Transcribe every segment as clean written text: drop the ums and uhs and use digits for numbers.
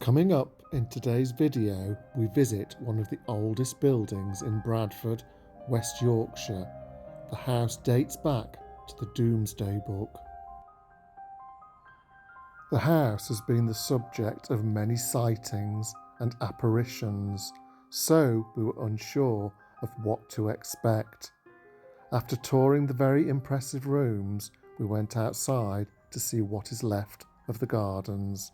Coming up in today's video, we visit one of the oldest buildings in Bradford, West Yorkshire. The house dates back to the Domesday Book. The house has been the subject of many sightings and apparitions, so we were unsure of what to expect. After touring the very impressive rooms, we went outside to see what is left of the gardens.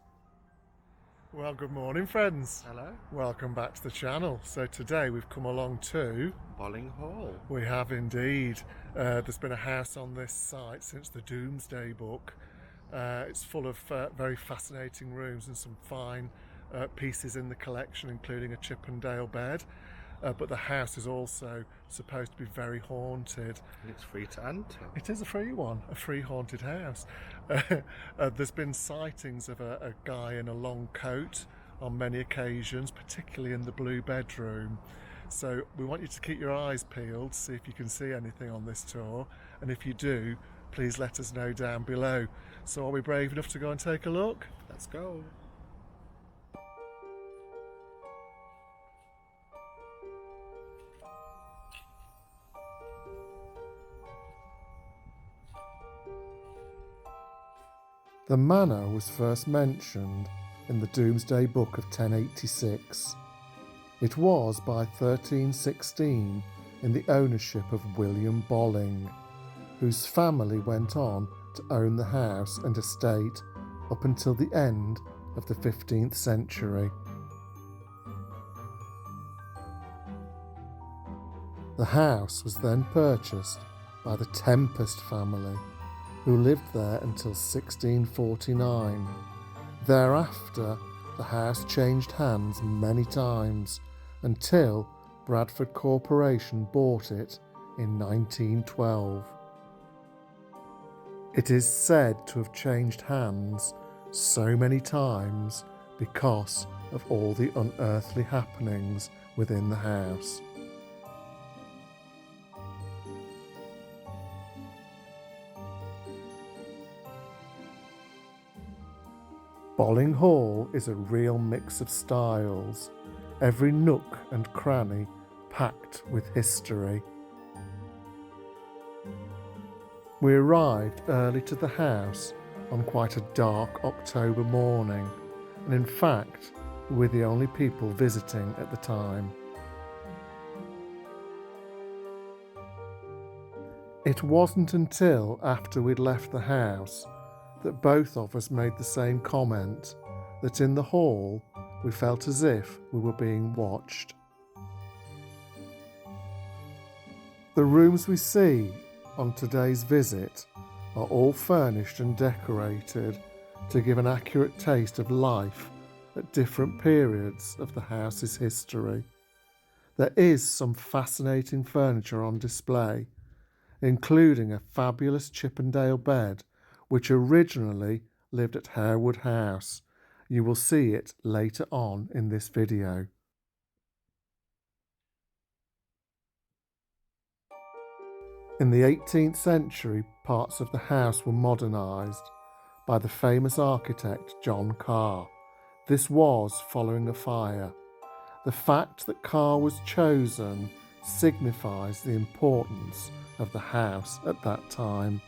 Well, good morning, friends. Hello. Welcome back to the channel. So today we've come along to Bolling Hall. We have indeed. There's been a house on this site since the Domesday Book. It's full of very fascinating rooms and some fine pieces in the collection, including a Chippendale bed. But the house is also supposed to be very haunted. And it's free to enter. It is a free one, a free haunted house. There's been sightings of a guy in a long coat on many occasions, particularly in the blue bedroom. So we want you to keep your eyes peeled, see if you can see anything on this tour. And if you do, please let us know down below. So are we brave enough to go and take a look? Let's go. The manor was first mentioned in the Domesday Book of 1086. It was by 1316 in the ownership of William Bolling, whose family went on to own the house and estate up until the end of the 15th century. The house was then purchased by the Tempest family, who lived there until 1649. Thereafter, the house changed hands many times until Bradford Corporation bought it in 1912. It is said to have changed hands so many times because of all the unearthly happenings within the house. Bolling Hall is a real mix of styles, every nook and cranny packed with history. We arrived early to the house on quite a dark October morning, and in fact, we were the only people visiting at the time. It wasn't until after we'd left the house that both of us made the same comment, that in the hall we felt as if we were being watched. The rooms we see on today's visit are all furnished and decorated to give an accurate taste of life at different periods of the house's history. There is some fascinating furniture on display, including a fabulous Chippendale bed which originally lived at Harewood House. You will see it later on in this video. In the 18th century, parts of the house were modernised by the famous architect John Carr. This was following a fire. The fact that Carr was chosen signifies the importance of the house at that time.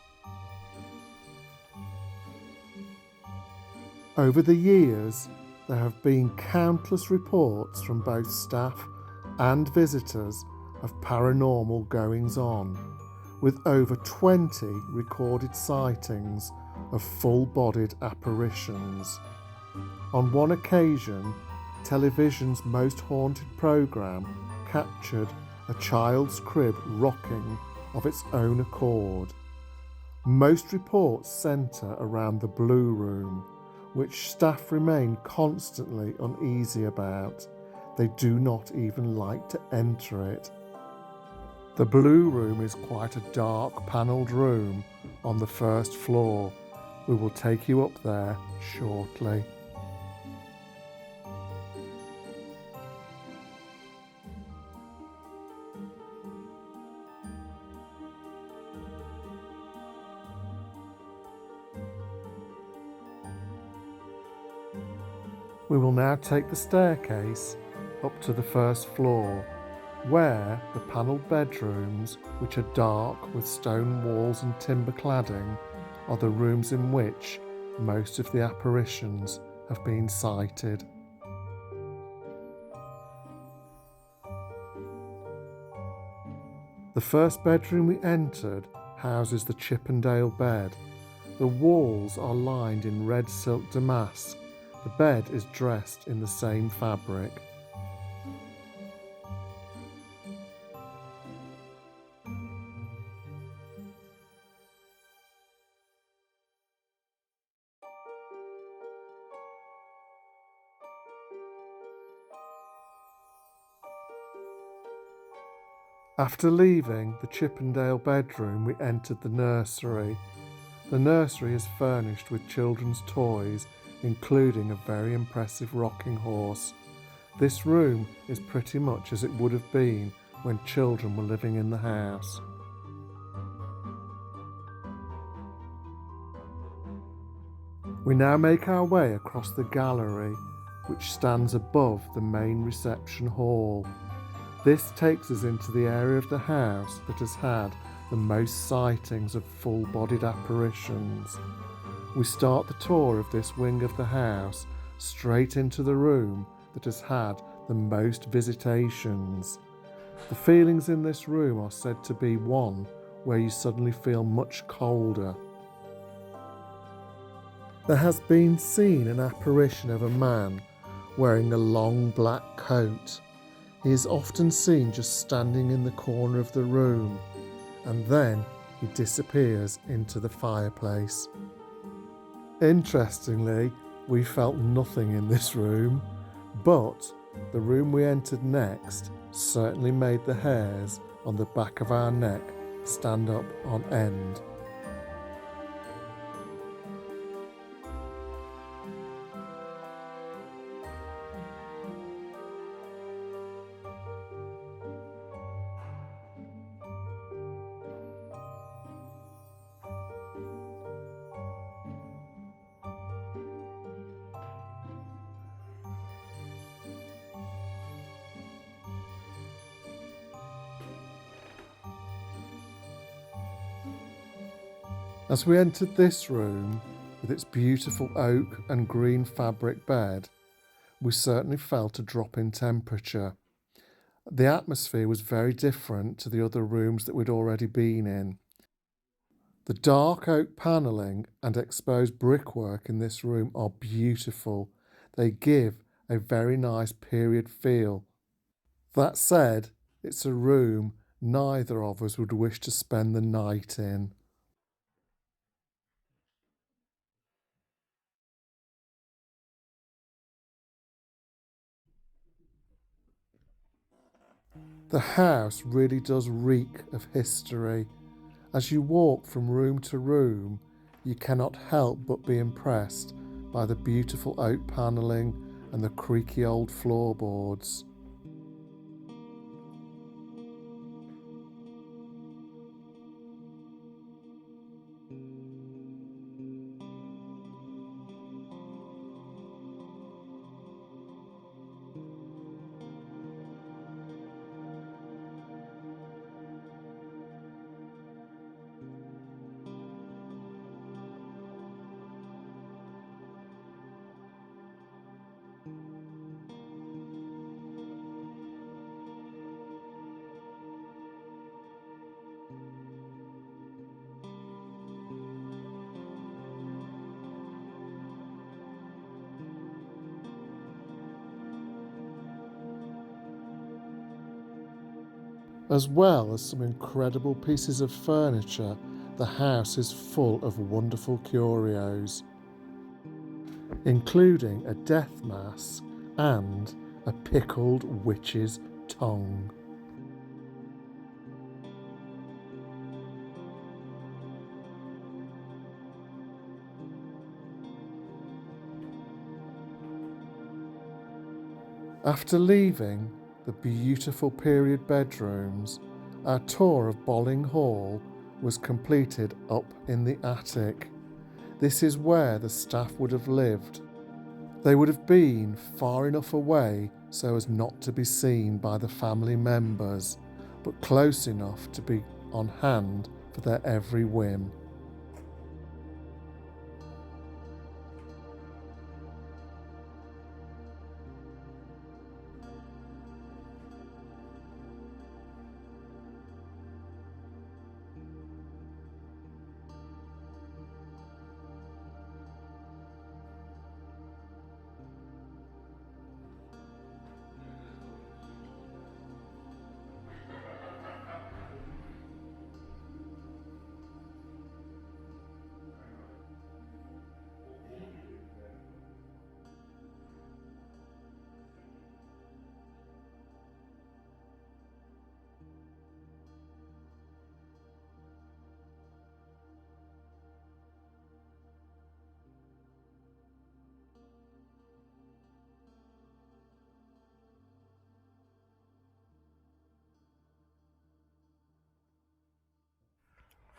Over the years, there have been countless reports from both staff and visitors of paranormal goings-on, with over 20 recorded sightings of full-bodied apparitions. On one occasion, television's Most Haunted programme captured a child's crib rocking of its own accord. Most reports centre around the Blue Room, which staff remain constantly uneasy about. They do not even like to enter it. The Blue Room is quite a dark panelled room on the first floor. We will take you up there shortly. We will now take the staircase up to the first floor, where the panelled bedrooms, which are dark with stone walls and timber cladding, are the rooms in which most of the apparitions have been sighted. The first bedroom we entered houses the Chippendale bed. The walls are lined in red silk damask. The bed is dressed in the same fabric. After leaving the Chippendale bedroom, we entered the nursery. The nursery is furnished with children's toys, including a very impressive rocking horse. This room is pretty much as it would have been when children were living in the house. We now make our way across the gallery, which stands above the main reception hall. This takes us into the area of the house that has had the most sightings of full-bodied apparitions. We start the tour of this wing of the house straight into the room that has had the most visitations. The feelings in this room are said to be one where you suddenly feel much colder. There has been seen an apparition of a man wearing a long black coat. He is often seen just standing in the corner of the room, and then he disappears into the fireplace. Interestingly, we felt nothing in this room, but the room we entered next certainly made the hairs on the back of our neck stand up on end. As we entered this room, with its beautiful oak and green fabric bed, we certainly felt a drop in temperature. The atmosphere was very different to the other rooms that we'd already been in. The dark oak panelling and exposed brickwork in this room are beautiful. They give a very nice period feel. That said, it's a room neither of us would wish to spend the night in. The house really does reek of history. As you walk from room to room, you cannot help but be impressed by the beautiful oak panelling and the creaky old floorboards. As well as some incredible pieces of furniture, the house is full of wonderful curios, including a death mask and a pickled witch's tongue. After leaving the beautiful period bedrooms, our tour of Bolling Hall was completed up in the attic. This is where the staff would have lived. They would have been far enough away so as not to be seen by the family members, but close enough to be on hand for their every whim.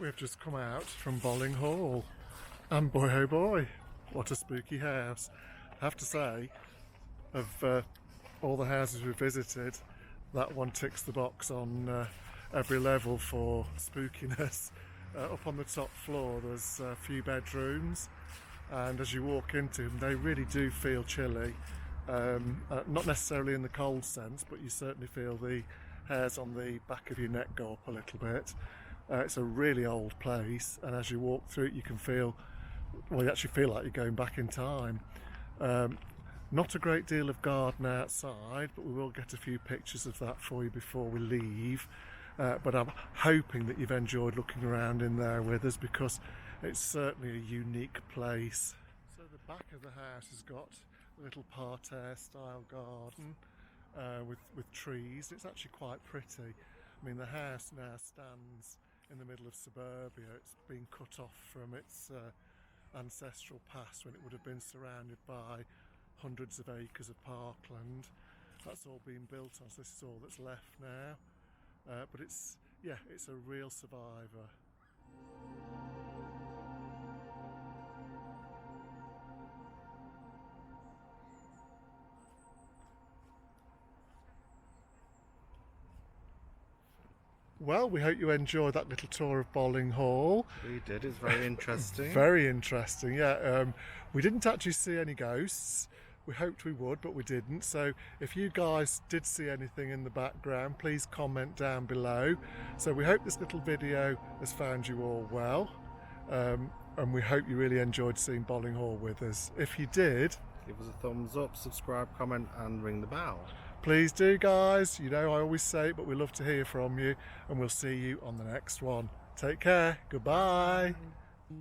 We've just come out from Bolling Hall, and boy oh boy, what a spooky house. I have to say, of all the houses we've visited, that one ticks the box on every level for spookiness. Up on the top floor there's a few bedrooms, and as you walk into them they really do feel chilly. Not necessarily in the cold sense, but you certainly feel the hairs on the back of your neck go up a little bit. It's a really old place, and as you walk through it you can feel, well, you actually feel like you're going back in time. Not a great deal of garden outside, but we will get a few pictures of that for you before we leave. But I'm hoping that you've enjoyed looking around in there with us, because it's certainly a unique place. So the back of the house has got a little parterre style garden with trees. It's actually quite pretty. I mean, the house now stands in the middle of suburbia. It's been cut off from its ancestral past when it would have been surrounded by hundreds of acres of parkland. That's all been built on, so this is all that's left now. But it's a real survivor. Well, we hope you enjoyed that little tour of Bolling Hall. We did, it's very interesting. Very interesting, yeah. We didn't actually see any ghosts. We hoped we would, but we didn't. So if you guys did see anything in the background, please comment down below. So we hope this little video has found you all well. And we hope you really enjoyed seeing Bolling Hall with us. If you did, Give us a thumbs up, subscribe, comment and ring the bell. please do, guys. You know I always say it, but we love to hear from you, and we'll see you on the next one. Take care. Goodbye. Bye.